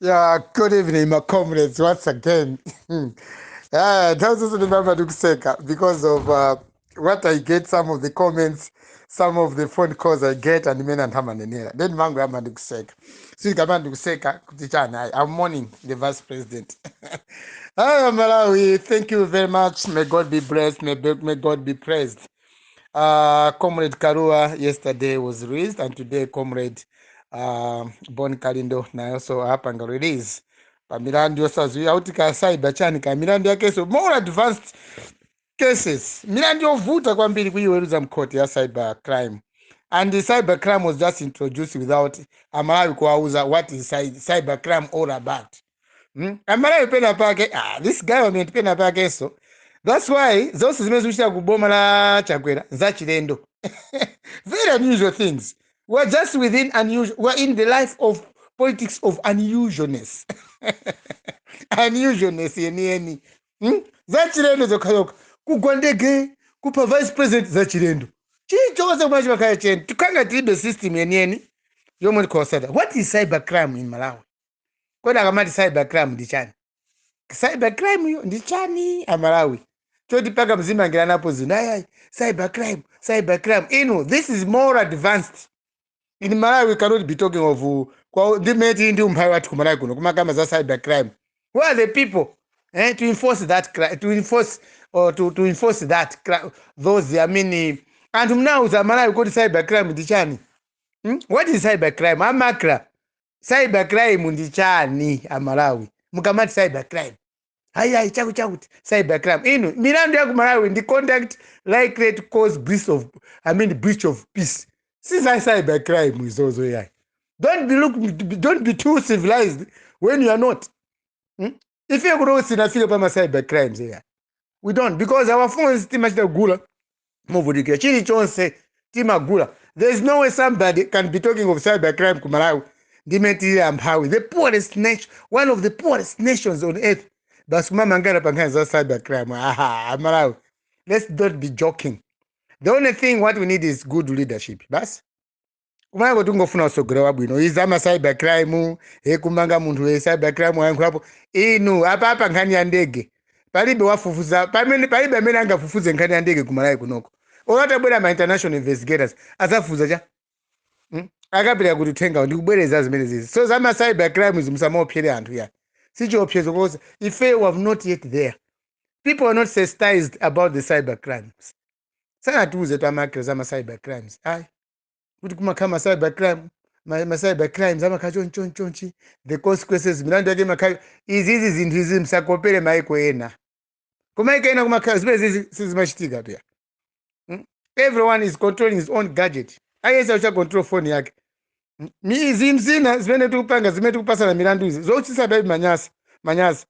Yeah, good evening, my comrades, once again. Those also remember Dukseka because of what I get, some of the comments, some of the phone calls I get, and men and Hamanenera. Then Mango Dukseka. So you can Dukseka, I'm mourning the vice president. Hi, Malawi, thank you very much. May God be blessed, may God be praised. Comrade Karua yesterday was released, and today Comrade Bon Kalindo na also apanga release pamilandu yosaziwira kuti ka cyber chani ka milandu yake so more advanced cases, milandu yovuta kwambiri kuiweruza mkhoti ya cyber crime, and the cyber crime was just introduced without Amalawi kuwauza what is cyber crime all about. Amalawi pena pake this government pena pake so that's why zonse zimene zikuchita kuboma la Chakwera zachilendo. Very unusual things. We're just within unusual. We're in the life of politics of unusualness. Unusualness yeni. Zachilendo zokayoka. Kugwandege, kupa vice president zachilendo. Chichoza kumachi makaya cheni. Tukanga tibe system yeni. Yomoni kosada. What is cybercrime in Malawi? Kwa nakamati cybercrime ndichani. Cybercrime ndichani Malawi. Choti paka mzima ngira napo zinayai. Cybercrime. This is more advanced. In Malawi, we cannot be talking of the meti into Malawi kumalai kuno kumakama za cybercrime. Who are the people to enforce that crime, to enforce that those and now the Malawi called cybercrime ndichani. What is cybercrime? Amakra. Cybercrime ndichani Malawi. Mukamati cybercrime. Haya chakuti cybercrime. Milandu ya Malawi the conduct likely to cause breach of peace. Since I cybercrime is also here. Don't be too civilized when you are not. If you go to feel about cybercrimes here, we don't, because our phones timachita gula movudike chili chonse timagula. There's no way somebody can be talking of cybercrime kumalawi dimeti Amphawi, the poorest nation, one of the poorest nations on earth. But mangana pankanza cybercrime. Malawi. Let's not be joking. The only thing what we need is good leadership. Bas. Kumanga kutungofuna usogera wabwino. Izama cybercrime, kumanga muntu we cybercrime wankulapo. Apa nkhani ya ndege. Palibe wafufuza, palibe amene angafufuze nkhani ya ndege kumalawi kunoko. Olatabwera ma international investigators asafufuza cha. Akapita kutitenga ndikubwereza zimene zizi. So zama cybercrime zimsamaopyere anthu ya. Sichiopyezo because if we have not yet there. People are not sensitized about the cyber crimes. Sana tuuze tamakira zama cyber crimes. Kuti kumakama cyber crime, ma cyber crimes amakachonchonchi, the consequences milandu yake makayo izizi zinthu izi msakopere maiko ena. Kumaiko ena kumakayo zimene sizimachitika pia. Everyone is controlling his own gadget. Ayesa ucha control phone yake. Mizi mzina zimene tukupanga zimene tukupasana milandu izi. Zochisa baby manyasa.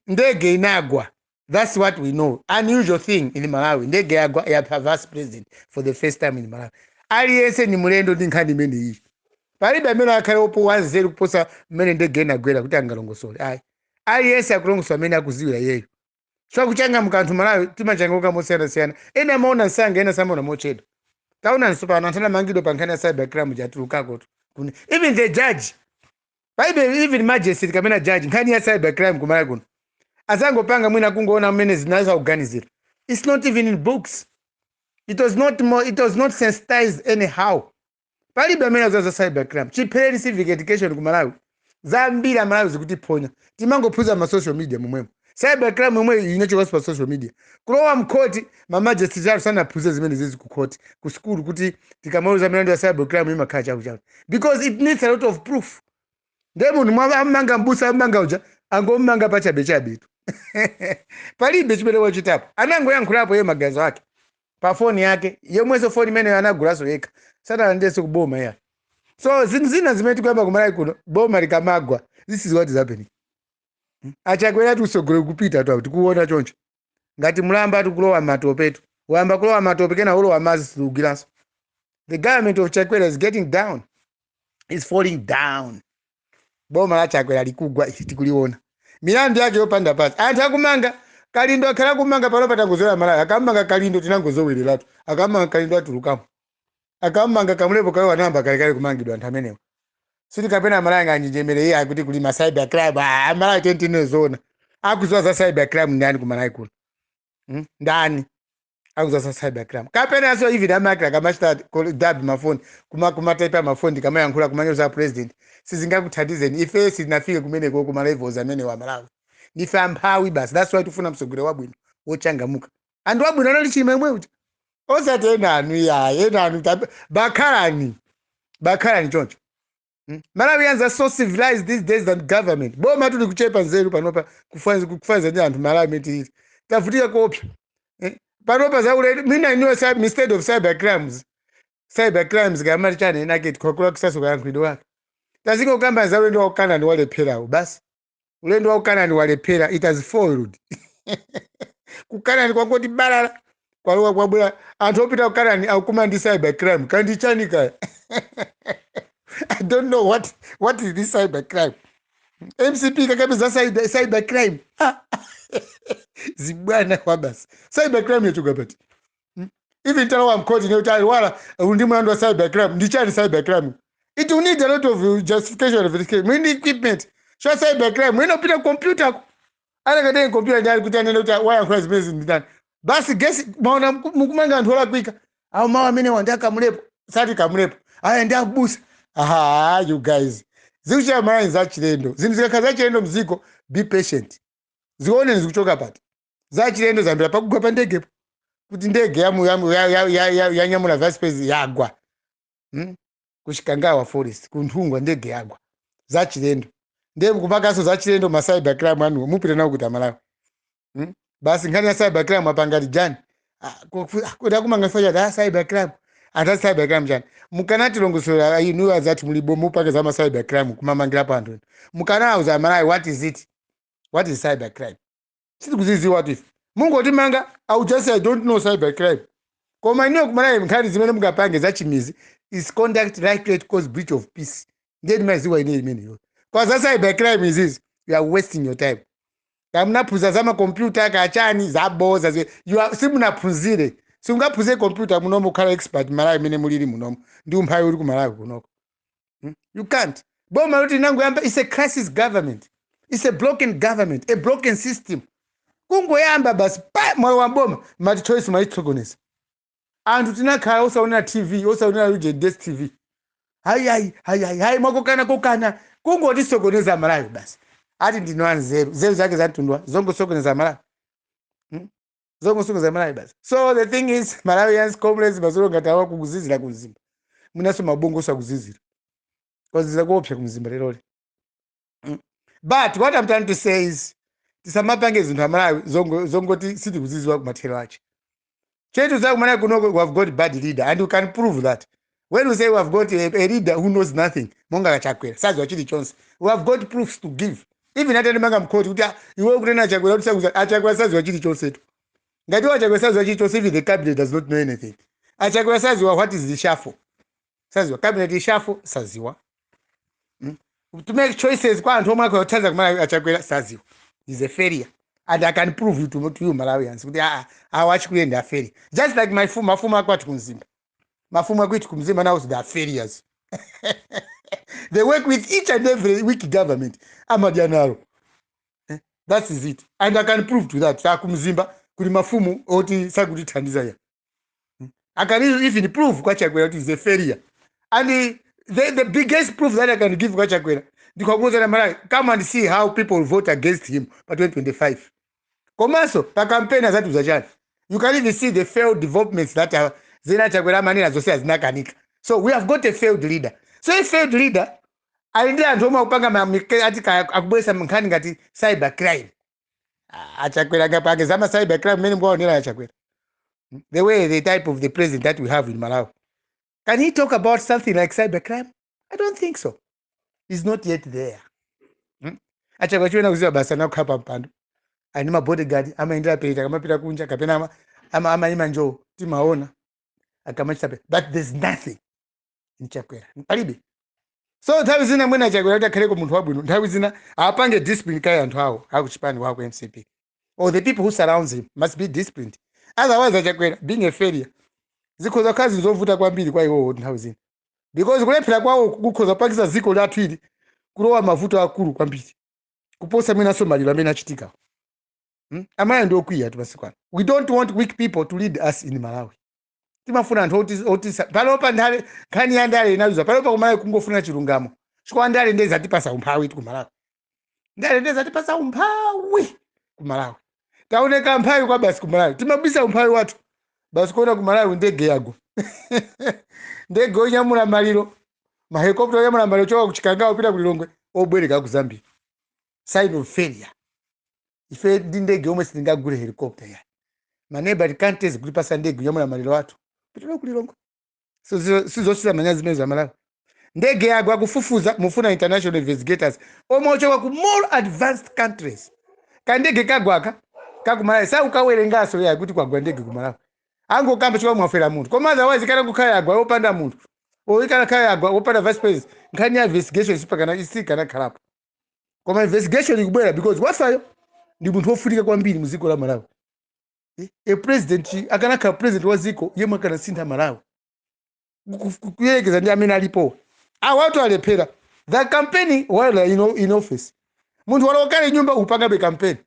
Ndege inagwa. That's what we know. Unusual thing in Malawi. Ndege yagwa ya vice president for the first time in Malawi. Aliyense ni mulendo ndinkandi mene iyi. Palibe amene akhale opo wanzeru kuposa mmene ndege inagwera kuti angalongosole. Aliyense akulongoswa amene akuziwira yeyo. So kuchanga mkanthu Malawi timachanguka mosiyana-siyana. Ena maona nsanga, ena samaona mochedwa. Taona nsopano anthu anamangidwa pa nkhani ya cybercrime jatulukako. Even the judge. Palibe even magistrate kamena judge nkhani ya cybercrime kumalawi kuno. Azangopanga mwina kungoona mmene zinaweza kuganizira. It's not even in books. It was not sensitized anyhow. Palibe amene azaza cybercrime. Chipeleni civic education kumalawi. Zambira Malawi zikutiponya. Timangophunza ma social media momwemo. Cybercrime momwe inachoka pa social media. Kulowa mkoti magistrate sana phunze zimene zizi ku court, ku school kuti tikamauza milandu ya cybercrime imakhala chakuchaku. Because it needs a lot of proof. Ndemo amanga mbusa amanga uja angomanga pachabe. Palibe chimene wachitapo. Anangoyankhulapo ye magazo ake. Pa phone yake, yomweso phone imene anagulaso yekha. Sana ndeso kuboma ya. So zina zimene tikuyamba kumalawi kuno, boma likamagwa. This is what is happening. Achakwera tusogole kupita tu tikuona choncho. Ngati mulamba tukulowa matopetu. Wamba kulowa matope kena ulowa mazi tugiranso. The government of Chakwera is getting down. It's falling down. Boma la Chakwera likugwa tikuliona. Milandu yake yopanda pasi. Anthu akumanga Kalindo akhala kumanga palopata kuzola Malawi. Akamanga Kalindo tinangozowelelatu. Akamanga Kalindo atulukamo. Akamanga kamulepo kayo wanamba kale kumangidwa anthu amenewa. siti kapena Malawi nganjenjemere iye akuti kuli ma cyber crime Malawi tentinozona akuziwa za cyber crime ndani ku Malawi kuno ndani akuziwa za cyber crime kapena so even amakira kamachita dab mafoni kumataipa amafoni kamayankhula kumanyoza president sizingakuthandizeni ife sitinafike kumeneko kuma levels amene wa Malawi ndife amphawi basi that's why tifuna msogolero wabwino wochangamuka anthu wabwino anali chimwemwe uti osati enanu enanu bakhalani choncho Malawians are so civilized these days than government boma tuli kuchepa nzeru panopa kufanza ndi anthu Malawi meti tavutika kopya panopa zaule mina iniwe instead of cyber crimes gamali chane enake tikokula kusaso kayankhulidwe wake taziko kamba za ulendo wa ukanani walepherawo basi ulendo wa ukanani walephera it has foiled kukanani kwangoti balala kwaluka kwabwera anthu opita kukanani akuma ndi cyber crime kandi chani kaya I don't know what is this cyber crime MCP kakapeza cyber crime zibwana kwa basi cyber crime yetuka pati even talawa mkoti ne utali wala undi mwandu wa cyber crime ndichani cyber crime it will need a lot of justification of it we need equipment so cyber crime we no pita computer ana kade computer ndali kuti anene kuti waya cross base ndani basi guess maona mukumanga anthu ola kwika awu mawa amene wandaka mulepo sati kamulepo aya ndi abusa you guys zikuchita Malawi za chilendo zinthu zikakhala za chilendo mziko be patient zione zikuchoka pati za chilendo zambira pakugwa pa ndegepo kuti ndege yanyamula vaspace yagwa kuchikangawa forest kunthungwa ndege yagwa za chilendo ndiye kupakaso za chilendo ma cyber crime anu mupita nawo kuti Malawi basi nkhani ya cyber crime apangati jani kuti akumanga fanya da cyber crime ata cyber crime jani mukanati longosora inu azati mulibo mupake za ma cyber crime kumamangira pa anthu mukanauza Malawi what is cyber crime siti kuziziwa what if mungoti manga I just say I don't know cyber crime koma iniyo kumalawi nkhani zimene mungapange za chimizi is conduct likely to cause breach of peace ndiye maziwa ine imene yo kwa za cyber crime is this you are wasting your time kamunaphunza za ma computer kachani za boza you are simunaphunzire singaphunze computer munomo ukhala expert Malawi imene mulili munomo ndi umphawi uli ku Malawi kunoko you can't boma loti nangu yamba is a crisis government it's a broken government a broken system kungoyamba basi moyo wa boma mati choice maitsogoneza anthu tinakhala osaonera TV osaonera UJDS TV hayi mwakokana kungotisogoneza Malawi basi ati ndino zero zake zatundwa zongosogoneza Malawi zongosogoneza Malawi basi so the thing is Malawians comrades bazolo ngatawa kukuzizira kumzimba munaso mabongo sakuzizira kwaziza kuopsa kumzimba lero but what I'm trying to say is tisamapange zinthu Malawi zongoti siti kuzizwa kumathero acho chetu za Malawi kunoko we have got bad leader and you can prove that when we say we have got a leader who knows nothing monga Chakwera sazi wachili chonse we have got proofs to give even atende manga mkoti kuti iwe kunena Chakwera kuti sakuza Chakwera sazi wachili chonse tu ngati Chakwera sazi wachili chonse even the cabinet does not know anything Chakwera sazi what is the shuffle sazi cabinet shuffle saziwa to make choices kwa anthu omwe akuthanza kumala Chakwera saziwa is a failure and I can prove it to you Malawians kuti awachikuyenda a failure just like mafumu akwati kumzimba mafumu akwiti kumzimba now they are failures they work with each and every weak government amadianaro that is it and I can prove to that kumzimba kuli mafumu oti sakutithandiza ya I can even prove kwa Chakwera it is a failure and the biggest proof that I can give kwa Chakwera ndikwakuza na Malawi come and see how people vote against him by 2025 komaso pa campaign azatu zachani you can even see the failed developments that are zina Chakwera manena zose azinakanika so we have got a failed leader so a failed leader alinde anthu omwe akupanga ati akubwesa nkhani ngati cyber crime Chakwera ngapange zama cyber crime mene mwaonera Chakwera the way the type of the president that we have in Malawi can he talk about something like cyber crime? I don't think so. He's not yet there. Achakwera chiwena kuziwa basa na kukhapa mpando ani ma bodyguard amaendera pelita kamapita kunja kapena ama ima njoo timaona akamachita but there's nothing in Chakwera palibe so nthawi zina mwina Chakwera kuti akhaleko munthu wabwino nthawi zina apange discipline kaya anthu awo akuchipani wako MCP or the people who surrounds him must be disciplined otherwise Chakwera being a failure zikhoza kazi zovuta kwambiri kwa iwo nthawi zina because kulephera kwawo kukhoza pakisa ziko lathu ili kulowa mavuto akulu kwambiri kuposa mwina Somalia amene achitika. Amaya ndio kwiya tumasikwana. We don't want weak people to lead us in Malawi. Timafuna anthu oti palopa ndale khani ya ndale inazuza palopa kumalawi kungofuna chilungamo. Chikwa ndale ndeza tipasa umphawi ku Malawi. Ndale ndeza tipasa umphawi ku Malawi. Taoneka umphawi kwa basi ku Malawi. Timabisa umphawi watu. Basi kuona ku Malawi ndege yago. Ndege onyamula maliro. Mahelikopta onyamula maliro choka kuchikanga opita ku Lilongwe obwereka ku Zambia. Sign of failure. Ife ndege omwe singagule helicopter ya. Maneighboring countries kulipasa ndege onyamula maliro watu. Pitolo ku Lilongwe. Sizosira manyazi mezo Malawi. Ndege yago akufufuza mufuna international investigators omochoka ku more advanced countries. Kandege kagwaka kakumalawi sa ukawerengaso ya kuti kwagwa ndege ku Malawi. Ango kamba chwa mwafera muntu. Koma otherwise kana kukhala yagwa opanda muntu. Oikana khala yagwa opanda vice president. Nkhani ya investigation sipakana isikana khalapo. Koma investigation ikubwera because wafayo ndi munthu wofunika kwambiri mu ziko la Malawi. A president akanakhala president wa ziko yemwe kana sintha Malawi. Kuyelekeza ndi amene alipo. Watu alephera. The campaign while in office. Munthu walokale nyumba upanga be campaign.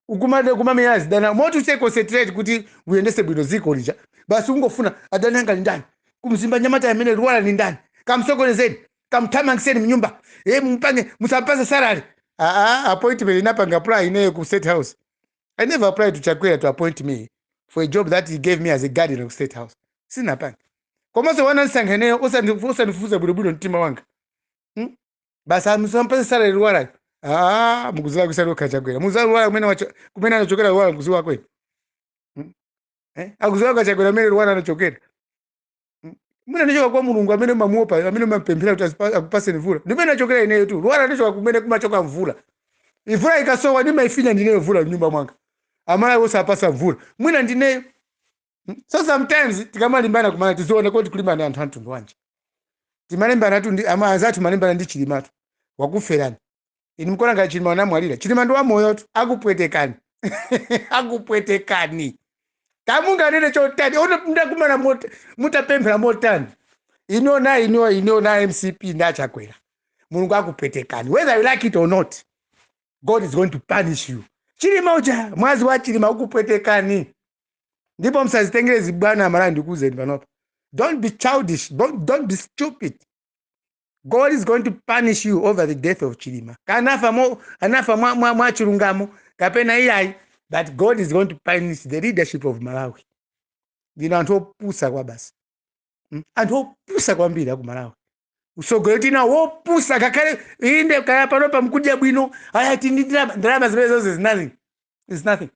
Ukumade kumamiyazi dana motu che concentrate kuti uyendese bwino ziko lija. Basi ungofuna adananga ndani. Kumzimba nyamata amene Rwanda ni ndani. Kamsokolezeni, kamthamangiseni mnyumba. Mpange musapasa salary. Appointment inapanga apply ineyo ku State House. I never applied to Chakwera to appoint me for a job that he gave me as a guardian of State House. Sina panga. Komanso wanansanga ineyo usanifuza bwino mtima wanga. Basi musampasa salary Rwanda. Mukuzala kusalo Chakwera. Muzala wala kumena anachokera wala kuzuwa kweli. Akuzuwa kwa Chakwera mene Rwanda anachokera. Mwina ndichoka kwa Mulungu amene mamuopa amene mampemphera kuti akupase mvula. Ndimene anachokera ineyo tu. Rwanda ndichoka kumene kumachoka mvula. Mvula ikasowa ndima ifinya ndineyo mvula nyumba mwanga. Amala wosa apasa mvula. Mwina ndineyo. So sometimes tikamalimbana kumana tizoona kuti kulimbana anthu ndwanje. Timalimbana tu ama anzathu malimbana ndi Chilimatu. Wakuferani. Ini mkona nga Chilima wanamwalira. Chilima ndo wa moyo tu. Akupwetekani. Akupwetekani. Kamunga nene chotani. Ono mdakumana mutapemphera motani. Ino MCP nda Chakwera. Mulungu akupwetekani. Whether you like it or not, God is going to punish you. Chilima uja. Mwazi wa Chilima ukupwetekani. Ndipo msazitengele zibwana amara ndikuzeni panopa. Don't be childish. Don't be stupid. God is going to punish you over the death of Chilima. Anafa mwa chilungamo. Kapena iyai. That God is going to punish the leadership of Malawi. Ndino anthu opusa kwa basi. Anthu opusa kwambiri ku Malawi. Usogoleti na wopusa kakale inde kaya panopa mkudya bwino. Ayati ndi drama zimene is nothing. It's nothing.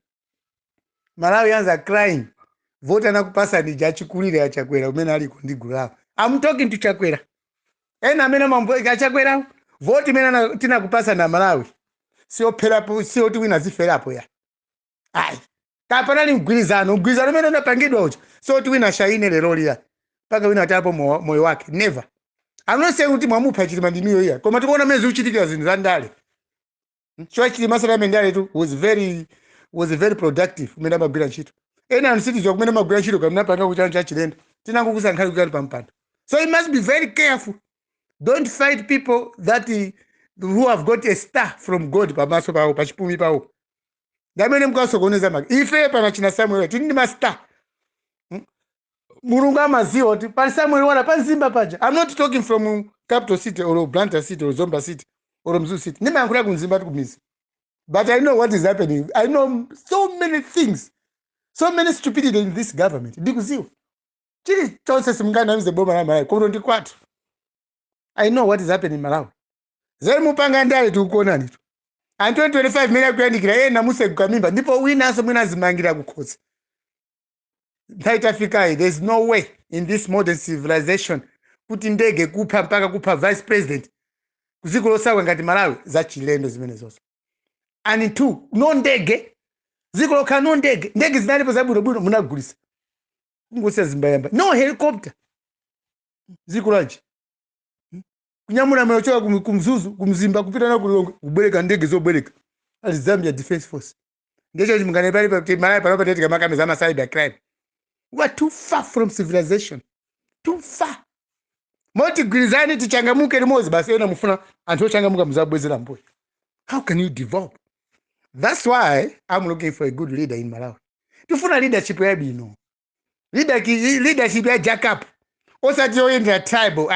Malawi yanza crying. Vote na kupasa ni jachikulire ya Chakwera umene ali kundigula. I'm talking to Chakwera. Ena amene mambo ya Chakwera. Vote mena tina kupasa na Malawi. Sio pelapo, sio tu wina ziferapo ya. Ai. Kapanali mgwilizano mene unapangidwa ucho. Sio tu wina shaine lero ya. Paka wina atapo moyo wake. Never. I'm not saying kuti mwamupa Chilima ndiniyo ya. Koma tukuona mezi uchitikira zinthu za ndale. Chwa Chilima sala mendale tu was very productive umene amagwira ntchito. Ena anisitizwa kumene amagwira ntchito kamene apanga kuchana cha chilendo. Tinango kusankhali kukali pampando. So you must be very careful. Don't fight people who have got a star from God pamaso pawo pachipumi pawo. Damene mkasokoneza maki. Ife pana china Samuel tini ndi master. Mulungu amaziwa kuti pa Samuel wala pa Nzimba paja. I'm not talking from capital city or Blantyre city or Zomba city or Mzuzu city. Ndimayankhula ku Nzimba tukumizi. But I know what is happening. I know so many things. So many stupidity in this government. Ndikuziwa. Chili chonse simungana mize boma la Malawi. Kono ndi kwatu. I know what is happening in Malawi. Zeri mupanga ndale tukuonani tu. And 2025 mena kuyandikira na muse kukamimba. Ndipo winaso mwina zimangira kukhosi. Taitafika, there's no way in this modern civilization kuti ndege kupha mpaka kupha vice president. Kuziko losawa ngati Malawi za chilendo zimene zonse. And two, no ndege. Ziko lokha no ndege. Ndege zinalipo zabwino munagulisa. Ngosi Zimbayamba. No helicopter. Ziko lanje. Kunyamula malochoka kumzuzu kumzimba kupita na kulongo kubwereka ndege zobwereka. Ali Zambia Defense Force. Ndecho chimungane pali pa Malawi panopa tetika makame za cyber crime. We are too far from civilization. Too far. moti gwirizani tichangamuke limodzi basi ena mufuna anthu ochangamuka muzabwezera mbuyo. How can you develop? That's why I'm looking for a good leader in Malawi. Tifuna leadership yabwino. Leadership ya jack up. Osati yoyenda tribal.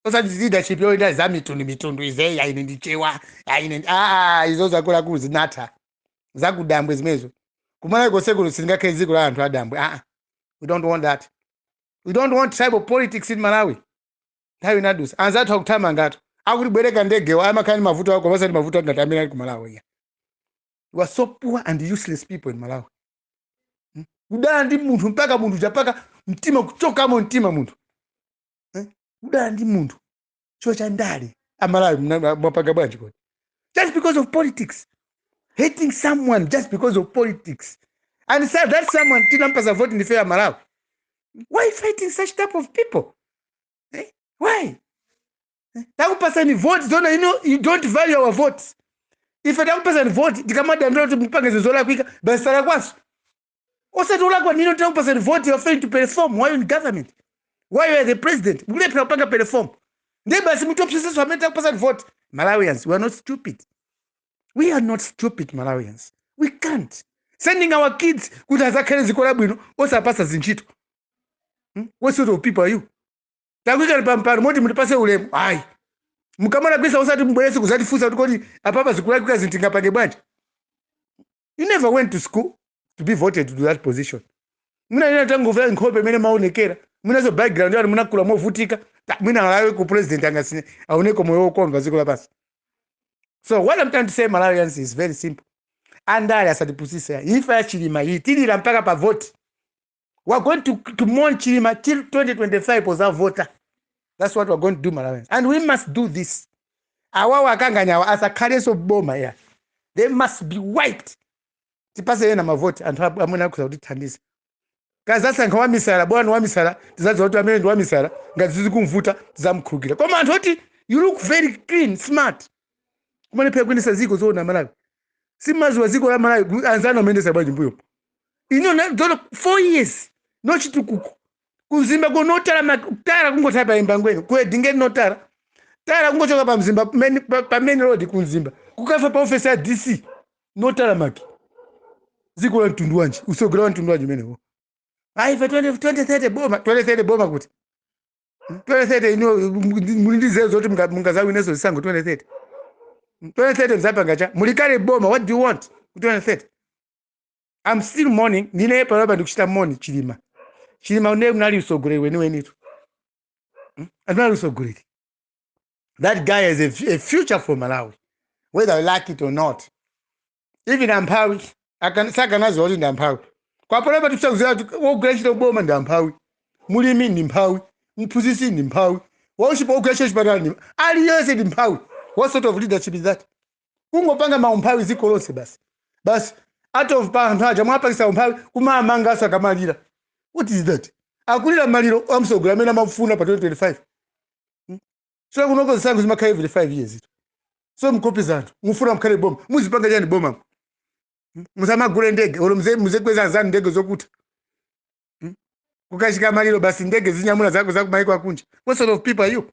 Osati leadership yoyenda za mitundu ize ya ine ndichewa. Izo zakula kuzinatha. Zakudambwe zimezo. Kumala ikosekulo singakhe ziko la anthu adambwe. We don't want that. We don't want tribal politics in Malawi. How you not do? Anzathu akutama ngato. Akutibwereka ndege wa amakhani mavuto ako basati mavuto angatamira ku Malawi. You are so poor and useless people in Malawi. Udala ndi munthu mpaka munthu chapaka mtima kuchokamo mtima munthu. Udala ndi munthu cho cha ndale amalawi mwapaga bwanji kodi. Just because of politics. Hating someone just because of politics. And so that someone tinampasa vote in the fair Malawi. Why fighting such type of people? Why? That person vote, you don't value our votes. If that person vote, tikamada ndio tumpanga zola kwika basara kwaso. Osatola kwa nino that person vote, you are failing to perform. Why in government? Why you are the president? Mule panga perform. Ndiye basi mtu obsessed wa that person vote. Malawians, we are not stupid. We are not stupid Malawians. We can't. Sending our kids kuti azakhere zikola bwino osapasa zinchito. What sort of people are you? Takwika pampano moti mutipase ulemu. Hayi. Mukamala kwisa usati mbwelesi kuzatifusa kuti kodi apapa zikula kwika zintinga pange bwanji. You never went to school to be voted to that position. Muna tangu vya nkhope mene maonekera. Muna zo background yanu muna kula movutika. Muna alawe ku president angasine aoneko moyo okonga zikola basi. So what I'm trying to say Malawians is very simple. Andali asatipusisa. Ifa Chilima yitilira mpaka pa vote. We're going to mourn Chilima till 2025 was our voter. That's what we're going to do, Malawians. And we must do this. Our wakanganya as a carriers of Boma here. They must be wiped. Tipase yena ma vote and amuna kusauditandiza. Kazasa nkawa misala, bwana wa misala, tizazi watu amene wa misala, ngazizi kumvuta, tizamkhulukira. Koma anthu oti you look very clean, smart. Kumane pia kwendesa ziko zona Malawi. Simazi wa ziko la Malawi anzana mendesa bwanji mbuyo. Ino na 4 years. No chitukuku. Kuzimba ko notara makutara kungotapa imbangweni. Kwe dingeni notara. Tara kungochoka pa mzimba pa main road kunzimba. Kukafa pa office ya DC. Notara maki. Ziko la mtundu wanji. Usogera mtundu wanji mene ho. Ai fa 2030 boma, 2030 boma kuti. 2030 ino mulindize zoti mungazawi nezo zisango 2030. 2030 mzapa ngacha. Mulikale boma, what do you want? 2030. I'm still mourning. Nine paraba ndikuchita mourning Chilima. Chilima une unali usogure wenitu. Anali usogure. That guy has a future for Malawi, whether I like it or not. Even Ampawi, saka nazo oli ndampawi. Kwa paraba tuchakuzira oguleshita boma ndampawi. Mulimi ndi mpawi, mphunzitsi ndi mpawi. Waushipa ogulesha chipatala ali yese ndi mpawi. What sort of leadership is that? Kungopanga maumpawi ziko lonse basi. Basi out of pound haja mwapakisa umpawi kuma mangasa kamalira. What is that? Akulira maliro amsogura mena mafuna pa 2025. So kunoko zisangu zimakha every 5 years ito. So mkopi zantu mufuna mkhale boma muzipanga jani boma. Musamagule ndege olo muze kweza zanu ndege zokuta. Kukashika maliro basi ndege zinyamula zako maiko akunja. What sort of people are you?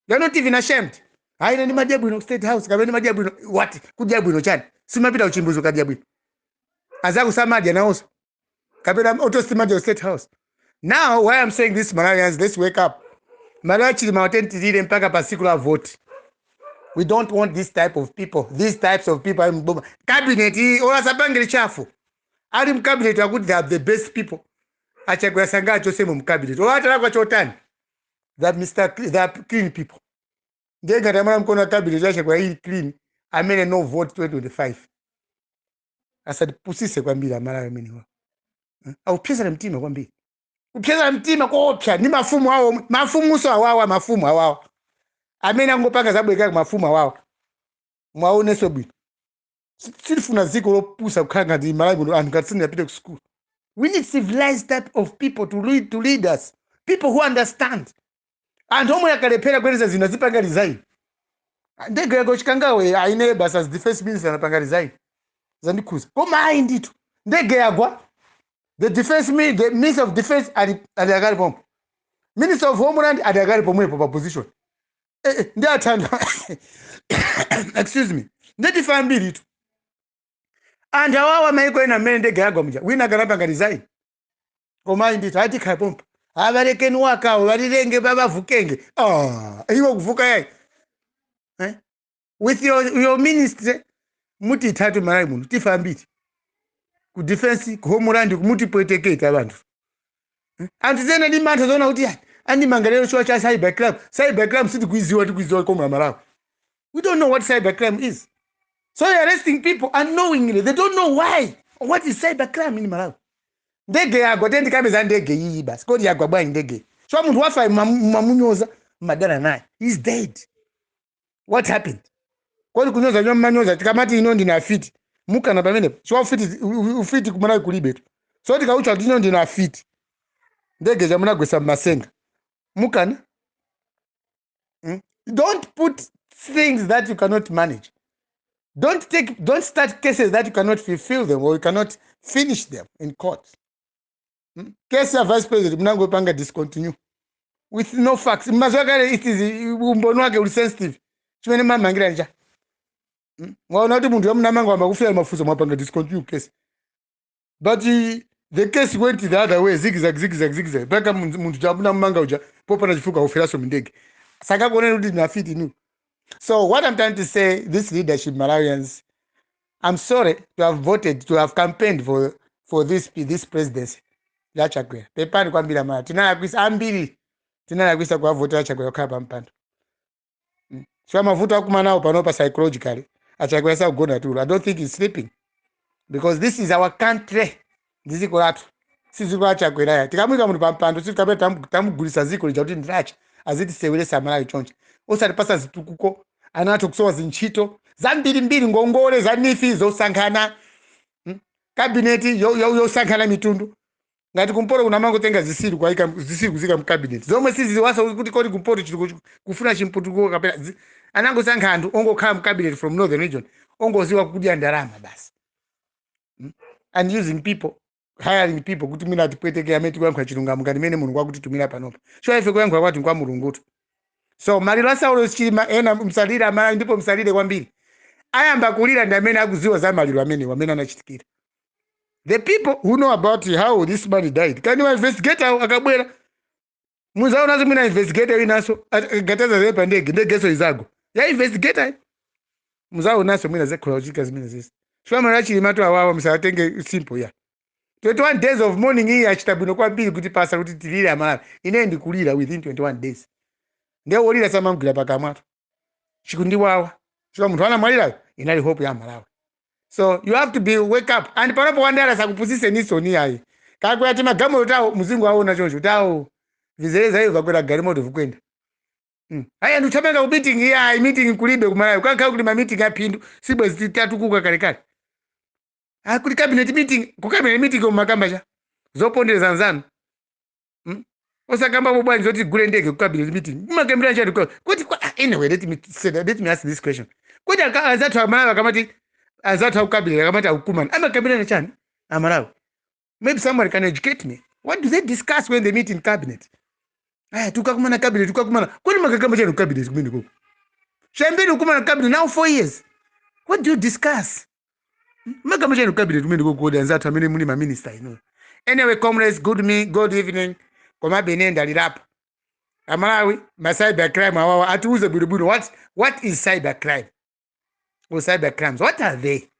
You're not even ashamed. Haina ni majabu ino state house kabeni majabu ino what? Kujabu ino chani. Simapita uchimbuzo kajabu ino. Azaku samadia na oso. Kabena autostimadi state house. Now, why I'm saying this, Malawians, let's wake up. Malawi Chilima watentizile mpaka particular vote. We don't want this type of people. These types of people in Boma. Cabinet, ola sapangili chafu. Ali mkabinet wakuti they are the best people. Achagua sanga chose mkabinet. Ola talakwa chotani. They are clean people. Ndenga tamana mkono cabinet achagua hii clean. Amene no vote 2025. Asadipusise kwambira Malawi miniwa. Au pesa na mtima kwambira. Upesa na mtima koopya ni mafumu hao, mafumu so awawa mafumu awawa. Amene angopanga zabweka mafumu awawa. Mwaone so bwino. Silifuna ziko lopusa kukhanga ndi Malawi no angatsini yapite ku school. We need civilized type of people to lead us. People who understand. And homo yakalepera kweleza zinazipanga design. Ndege yako chikangawe aine basa as defense minister anapanga design. Zandikuza. Koma indito. Ndege yagwa. The minister of defense ali pompo. Minister of Homeland adakali pomwepo pa position. Ndi athanda. Excuse me. Ndeti fambiri tu. And awawa maiko ena mmene ndege yagwa muja. Wina akalapanga design. Koma nditi ati khale pompa. Abalekeni wakawo balilenge babavukenge. Iwo kuvuka yayi. With your minister muti itatu Malawi muno tifambiri. Ku defense ku Homeland kumutipweteketa abantu. Anti zena ndi mantha zona kuti andi mangalero chwa cha cybercrime. Cybercrime siti kuiziwa komwe Malawi. We don't know what cybercrime is. So you're arresting people unknowingly. They don't know why. What is cybercrime in Malawi? Ndege yagwa tendi kameza ndege iyi basi. Kodi yagwa bwanyi ndege. So muntu wafa mamunyoza madana naye. He's dead. What happened? Kodi kunyoza nyo manyoza tikamati ino ndina fit. Muka na pamene. So ufiti kumana kulibe. So tikaucha kuti ino ndina fit. Ndege jamuna gwesa masenga. Mukana? Don't put things that you cannot manage. Don't start cases that you cannot fulfill them or you cannot finish them in court. Case of vice president mnango panga discontinue with no facts. Mazwakale it is umbono wake uli sensitive. Chimene mamangira nja. Waona kuti muntu yamnamanga wamba kufika mafuso mwapanga discontinue case. But the case went the other way, zigzag. Paka muntu jabuna mmanga uja popa na chifuka ufiraso mindege. Saka kuoneni kuti nafiti nu. So what I'm trying to say, this leadership Malawians, I'm sorry to have voted, to have campaigned for this presidency. Chakwera. Pepani kwambira mara. Tinala kwisa ambiri. Tinala kwisa kwa vote Chakwera kapa mpando. So mavuto akumana panopa psychologically. Chakwera sa ugona tulu. I don't think he's sleeping. Because this is our country. This is Kolatu. Sisi kwa Chakwera ya. Tikamwika munu pampando. Sisi kabe tamugulisa ziko lija uti ndracha. Aziti sewele samala chonchi. Osa lipasa zitukuko. Anato kusowa zinchito. Zambiri ngongole zanifi zosankana. Kabineti yo sankana mitundu. Ngati kumporo unamango tenga zisiri kwaika zisiri kuzika mkabinet. Zomwe sizi wasa kuti kodi kumporo chiri kufuna chimputuko kapena. Anango sankhandu ongo khala mkabinet from northern region. Ongo ziwa kudya ndalama basi. And using people, hiring people kuti mina tipweteke ameti kwankha chilungamo ngati mene munhu kwakuti tumira panopa. So ife kwankha kwati kwa mulungutu. So maliro Saulo chima ena msalira amala ndipo msalire kwambiri. Ayamba kulira ndi amene akuziwa za maliro amene anachitikira. The people who know about how this man died, can you investigate akabwera? Muzaona zimina investigate inaso gataza zepa ndegeso izago. Ya investigate. Muzaona so mina zekolojika zimina zisi. Shwama rachi limato awawa msatenge simple ya. 21 days of mourning hii achitabuno kwa mbili kuti pasa kuti tilile amala. Inendi kulira within 21 days. Ndio olira samamgila pakamwato. Chikundi wawa. Shwa mtu wana mwalira inali hope ya Malawi. So you have to wake up. And panopo wandala sakupusise niso ni hai. Kakwe ati magamo utao mzingu haona choncho. Utao vizereza hiyo kakwela gari moto vukwenda. Haya nuchameka meeting ya meeting kulibe kumalawi. Kwa kulima meeting ya pindu. Sibwe zitatu kuka karekari. Kuli cabinet meeting. Kukabinet meeting kwa makamba cha. Zoponde zanzanu. Osa kamba mbwani zoti gule ndege kwa cabinet meeting. Kumakembira nchari kwa. Anyway, let me ask this question. Kuti azatu wa malawi kamati azatu ukabila kamata hukumani ama kabila na chani Amalawi. Maybe somebody can educate me. What do they discuss when they meet in cabinet? Tukakumana cabinet kwani makakamba chani cabinet kumini kuko shambeni hukumana cabinet now 4 years. What do you discuss? Makamba chani cabinet kumini kuko azatu amene muni ma minister ino. Anyway, comrades, good evening. Koma benenda lirapa Amalawi ma cyber crime awawa atuuze bwirubiru. What is cyber crime? Or cyber crimes, what are they?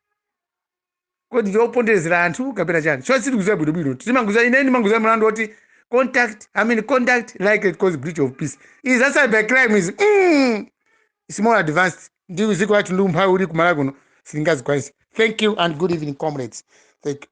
Kodi ndopondezera anthu kapena chani? Cho siri kuziwa bwino. Timanguza ineni manguza mlandu oti conduct like it cause breach of peace. Is that cyber crime is it's more advanced. Ndi uziko watu ndumpha uri kumala kuno. Singazi kwanza. Thank you and good evening, comrades. Thank you.